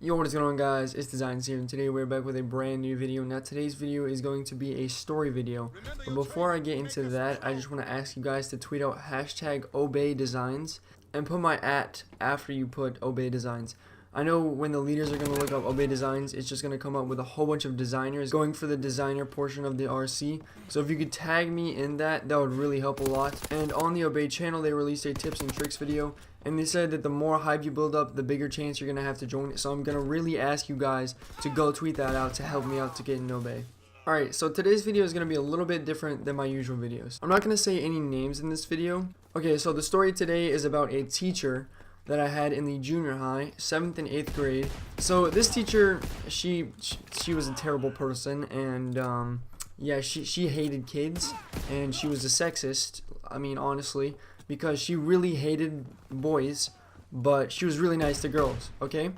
Yo, what is going on, guys? It's Designs here, and today we're back with a brand new video. Now today's video is going to be a story video, but before I get into that, I just want to ask you guys to tweet out #ObeyDesigns and put my after you put Obey Designs. I know when the leaders are going to look up Obey Designs, it's just going to come up with a whole bunch of designers going for the designer portion of the RC. So if you could tag me in that would really help a lot. And on the Obey channel, they released a tips and tricks video, and they said that the more hype you build up, the bigger chance you're going to have to join it. So I'm going to really ask you guys to go tweet that out to help me out to get in Obey. Alright, so today's video is going to be a little bit different than my usual videos. I'm not going to say any names in this video. Okay, so the story today is about a teacher that I had in the junior high, 7th and 8th grade. So this teacher, she was a terrible person, and yeah, she hated kids, and she was a sexist, I mean, honestly, because she really hated boys, but she was really nice to girls, okay?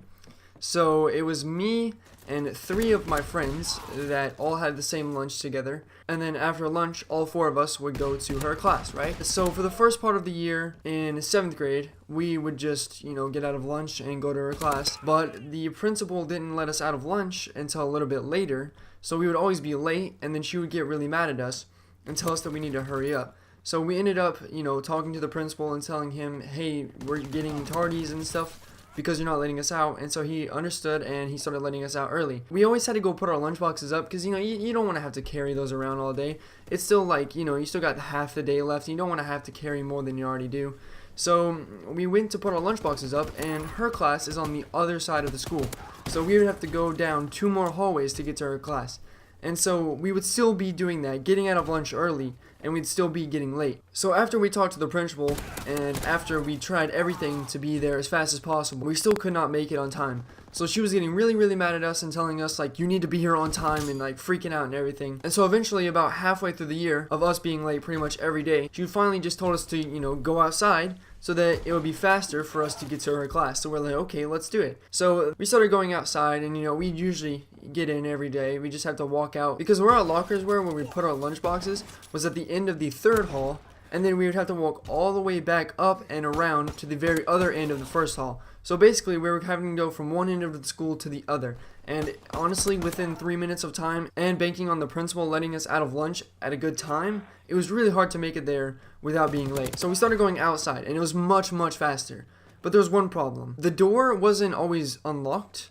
So it was me and 3 of my friends that all had the same lunch together, and then after lunch all 4 of us would go to her class, right? So for the first part of the year in 7th grade, we would just, get out of lunch and go to her class, but the principal didn't let us out of lunch until a little bit later, so we would always be late, and then she would get really mad at us and tell us that we need to hurry up. So we ended up, talking to the principal and telling him, hey, we're getting tardies and stuff because you're not letting us out. And so he understood, and he started letting us out early. We always had to go put our lunch boxes up because, you don't want to have to carry those around all day. It's still like, you still got half the day left, and you don't want to have to carry more than you already do. So we went to put our lunch boxes up, and her class is on the other side of the school. So we would have to go down 2 more hallways to get to her class. And so we would still be doing that, getting out of lunch early, and we'd still be getting late. So after we talked to the principal, and after we tried everything to be there as fast as possible, we still could not make it on time. So she was getting really, really mad at us and telling us, like, you need to be here on time, and, like, freaking out and everything. And so eventually, about halfway through the year of us being late pretty much every day, she finally just told us to, go outside so that it would be faster for us to get to her class. So we're like, okay, let's do it. So we started going outside, and, we usually get in every day. We just have to walk out, because where our lockers were when we put our lunch boxes was at the end of the 3rd hall, and then we would have to walk all the way back up and around to the very other end of the 1st hall. So basically, we were having to go from one end of the school to the other. And honestly, within 3 minutes of time, and banking on the principal letting us out of lunch at a good time, it was really hard to make it there without being late. So we started going outside, and it was much, much faster. But there was one problem. The door wasn't always unlocked.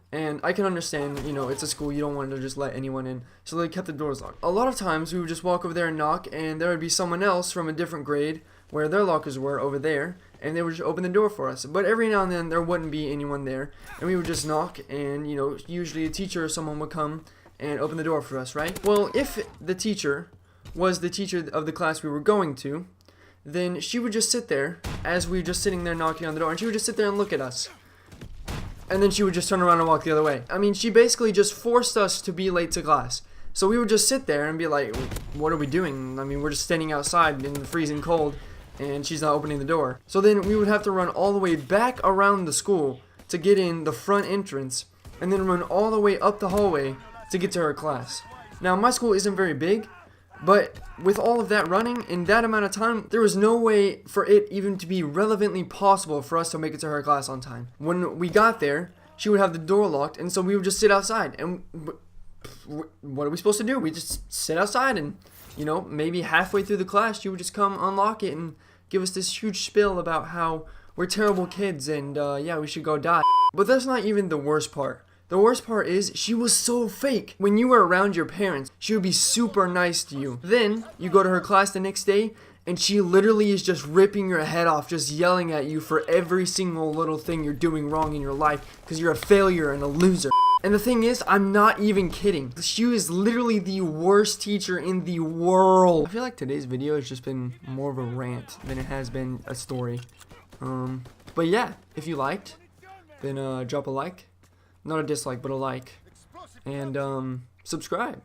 And I can understand, it's a school, you don't want to just let anyone in, so they kept the doors locked. A lot of times, we would just walk over there and knock, and there would be someone else from a different grade, where their lockers were over there, and they would just open the door for us. But every now and then, there wouldn't be anyone there, and we would just knock, and, usually a teacher or someone would come and open the door for us, right? Well, if the teacher was the teacher of the class we were going to, then she would just sit there, as we were just sitting there knocking on the door, and she would just sit there and look at us. And then she would just turn around and walk the other way. I mean, she basically just forced us to be late to class. So we would just sit there and be like, what are we doing? I mean, we're just standing outside in the freezing cold, and she's not opening the door. So then we would have to run all the way back around the school to get in the front entrance, and then run all the way up the hallway to get to her class. Now, my school isn't very big, but with all of that running in that amount of time, there was no way for it even to be relevantly possible for us to make it to her class on time. When we got there, she would have the door locked, and so we would just sit outside. And what are we supposed to do? We just sit outside, and, maybe halfway through the class, she would just come unlock it and give us this huge spiel about how we're terrible kids and, yeah, we should go die. But that's not even the worst part. The worst part is, she was so fake. When you were around your parents, she would be super nice to you. Then, you go to her class the next day, and she literally is just ripping your head off, just yelling at you for every single little thing you're doing wrong in your life, because you're a failure and a loser. And the thing is, I'm not even kidding. She is literally the worst teacher in the world. I feel like today's video has just been more of a rant than it has been a story. But yeah, if you liked, then drop a like. Not a dislike, but a like. And subscribe.